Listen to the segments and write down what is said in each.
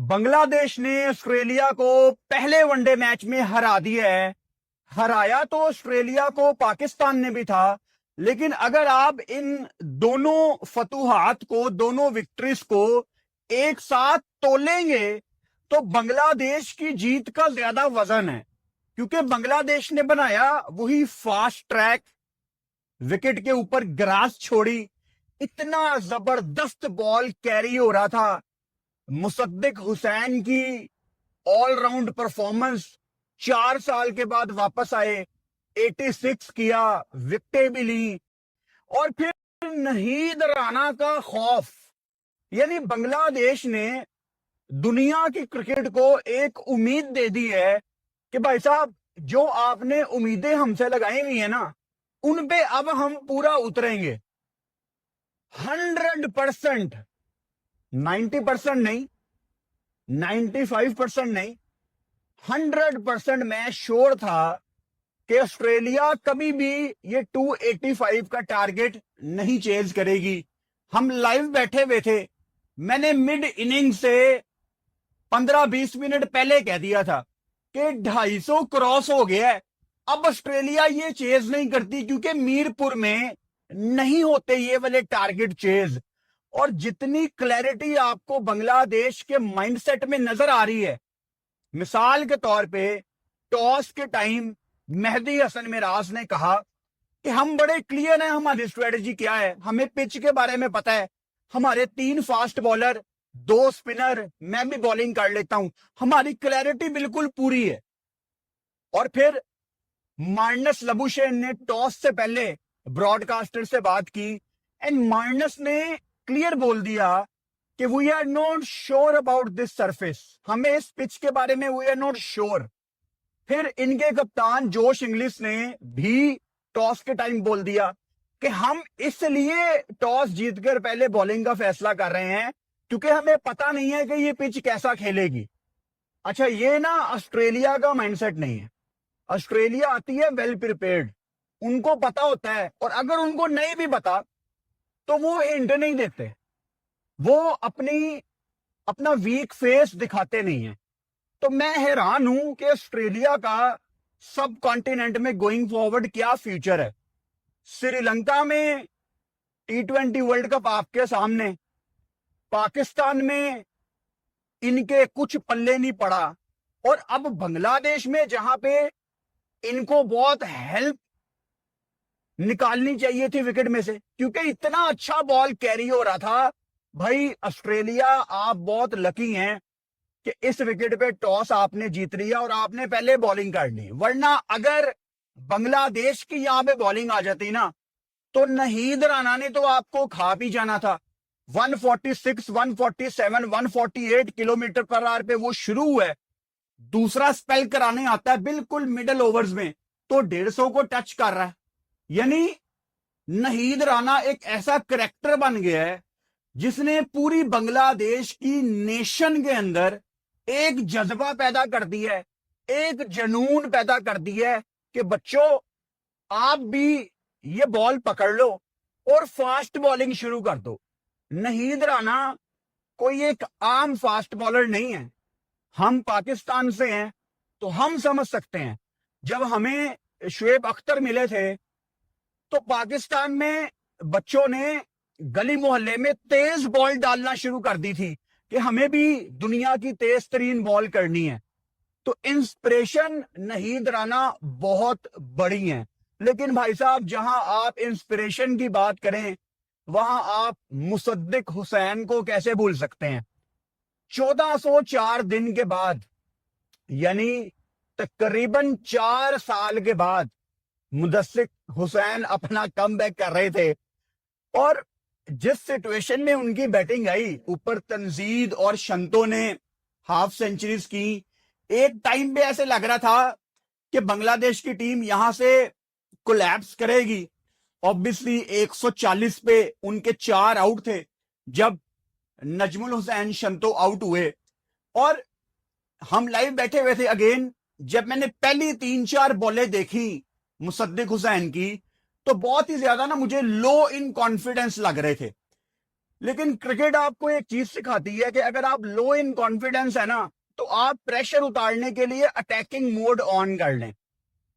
बांग्लादेश ने ऑस्ट्रेलिया को पहले वनडे मैच में हरा दिया है। हराया तो ऑस्ट्रेलिया को पाकिस्तान ने भी था, लेकिन अगर आप इन दोनों फतूहात को, दोनों विक्ट्रीज को एक साथ तोलेंगे तो बांग्लादेश की जीत का ज्यादा वजन है, क्योंकि बांग्लादेश ने बनाया वही फास्ट ट्रैक, विकेट के ऊपर ग्रास छोड़ी, इतना जबरदस्त बॉल कैरी हो रहा था। मुसद्दिक हुसैन की ऑलराउंड परफॉर्मेंस, 4 साल के बाद वापस आए, 86 किया, विकेटें भी ली, और फिर नहीद राना का खौफ। यानी बांग्लादेश ने दुनिया की क्रिकेट को एक उम्मीद दे दी है कि भाई साहब, जो आपने उम्मीदें हमसे लगाई हुई है ना, उन पे अब हम पूरा उतरेंगे। 100%, 90% नहीं, 95% नहीं, 100% मैं श्योर था कि ऑस्ट्रेलिया कभी भी ये 285 का टारगेट नहीं चेज करेगी। हम लाइव बैठे हुए थे, मैंने मिड इनिंग से 15-20 मिनट पहले कह दिया था कि 250 क्रॉस हो गया है, अब ऑस्ट्रेलिया ये चेज नहीं करती, क्योंकि मीरपुर में नहीं होते ये वाले टारगेट चेज। और जितनी क्लैरिटी आपको बांग्लादेश के माइंडसेट में नजर आ रही है, मिसाल के तौर पे टॉस के टाइम मेहदी हसन मिराज ने कहा कि हम बड़े क्लियर हैं, हमारी स्ट्रेटजी क्या है, हमें पिच के बारे में पता है, हमारे 3 फास्ट बॉलर, 2 स्पिनर, मैं भी बॉलिंग कर लेता हूं, हमारी क्लैरिटी बिल्कुल पूरी है। और फिर मार्नस लबुशेन ने टॉस से पहले ब्रॉडकास्टर से बात की, एंड मार्नस ने क्लियर बोल दिया कि we are not sure about this surface, हमें इस पिच के बारे में वी आर नॉट श्योर। फिर इनके कप्तान जोश इंग्लिश ने भी टॉस के टाइम बोल दिया कि हम इसलिए टॉस जीतकर पहले बॉलिंग का फैसला कर रहे हैं क्योंकि हमें पता नहीं है कि ये पिच कैसा खेलेगी। अच्छा, ये ना ऑस्ट्रेलिया का माइंडसेट नहीं है। ऑस्ट्रेलिया आती है वेल प्रिपेयर्ड, उनको पता होता है, और अगर उनको नहीं भी पता तो वो हिंट नहीं देते, वो अपना वीक फेस दिखाते नहीं है। तो मैं हैरान हूं कि ऑस्ट्रेलिया का सब कॉन्टिनेंट में गोइंग फॉरवर्ड क्या फ्यूचर है। श्रीलंका में T20 वर्ल्ड कप आपके सामने, पाकिस्तान में इनके कुछ पल्ले नहीं पड़ा, और अब बांग्लादेश में जहां पे इनको बहुत हेल्प निकालनी चाहिए थी विकेट में से, क्योंकि इतना अच्छा बॉल कैरी हो रहा था। भाई ऑस्ट्रेलिया, आप बहुत लकी हैं कि इस विकेट पे टॉस आपने जीत लिया और आपने पहले बॉलिंग कर ली, वरना अगर बांग्लादेश की यहां पे बॉलिंग आ जाती ना, तो नहीद राना ने तो आपको खा पी जाना था। 146, 147, 148 किलोमीटर पर आवर पे वो शुरू हुआ है, दूसरा स्पेल कराने आता है बिल्कुल मिडल ओवर्स में, तो 150 को टच कर रहा है। यानी नहीद राना एक ऐसा करेक्टर बन गया है जिसने पूरी बांग्लादेश की नेशन के अंदर एक जज्बा पैदा कर दिया है, एक जुनून पैदा कर दिया है कि बच्चों, आप भी ये बॉल पकड़ लो और फास्ट बॉलिंग शुरू कर दो। नहीद राना कोई एक आम फास्ट बॉलर नहीं है। हम पाकिस्तान से हैं तो हम समझ सकते हैं, जब हमें शुएब अख्तर मिले थे तो पाकिस्तान में बच्चों ने गली मोहल्ले में तेज बॉल डालना शुरू कर दी थी कि हमें भी दुनिया की तेज तरीन बॉल करनी है। तो इंस्पिरेशन नहीद राना बहुत बड़ी है। लेकिन भाई साहब, जहां आप इंस्पिरेशन की बात करें, वहां आप मुसद्दिक हुसैन को कैसे भूल सकते हैं। 1404 दिन के बाद, यानी तकरीबन 4 साल के बाद मुदस्सिर हुसैन अपना कमबैक कर रहे थे, और जिस सिचुएशन में उनकी बैटिंग आई, ऊपर तंजीद और शंतो ने हाफ सेंचुरीज की, एक टाइम पे ऐसे लग रहा था कि बांग्लादेश की टीम यहां से कोलैप्स करेगी। ऑब्वियसली 140 पे उनके 4 आउट थे जब नजमुल हुसैन शंतो आउट हुए, और हम लाइव बैठे हुए थे। अगेन, जब मैंने पहली 3-4 बॉलें देखी मुसद्दिक हुसैन की, तो बहुत ही ज्यादा ना मुझे लो इन कॉन्फिडेंस लग रहे थे। लेकिन क्रिकेट आपको एक चीज सिखाती है कि अगर आप लो इन कॉन्फिडेंस है ना, तो आप प्रेशर उतारने के लिए अटैकिंग मोड ऑन कर लें।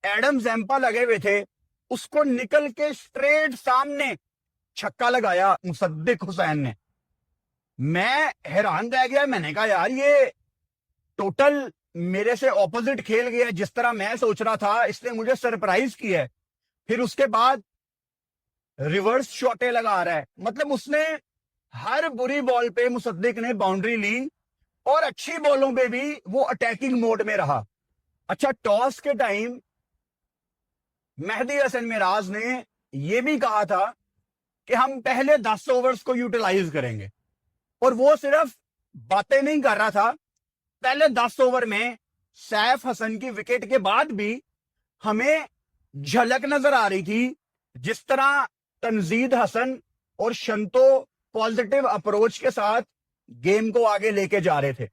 एडम जैम्पा लगे हुए थे, उसको निकल के स्ट्रेट सामने छक्का लगाया मुसद्दिक हुसैन ने। मैं हैरान रह गया, मैंने कहा यार ये टोटल मेरे से ऑपोजिट खेल गया, जिस तरह मैं सोच रहा था इसने मुझे सरप्राइज किया है। फिर उसके बाद रिवर्स शॉटे लगा रहा है, मतलब उसने हर बुरी बॉल पे मुसद्दिक ने बाउंड्री ली और अच्छी बॉलों पे भी वो अटैकिंग मोड में रहा। अच्छा, टॉस के टाइम मेहदी हसन मिराज ने यह भी कहा था कि हम पहले 10 ओवर्स को यूटिलाइज करेंगे, और वो सिर्फ बातें नहीं कर रहा था। पहले 10 ओवर में सैफ हसन की विकेट के बाद भी हमें झलक नजर आ रही थी, जिस तरह तनजीद हसन और शंतो पॉजिटिव अप्रोच के साथ गेम को आगे लेके जा रहे थे।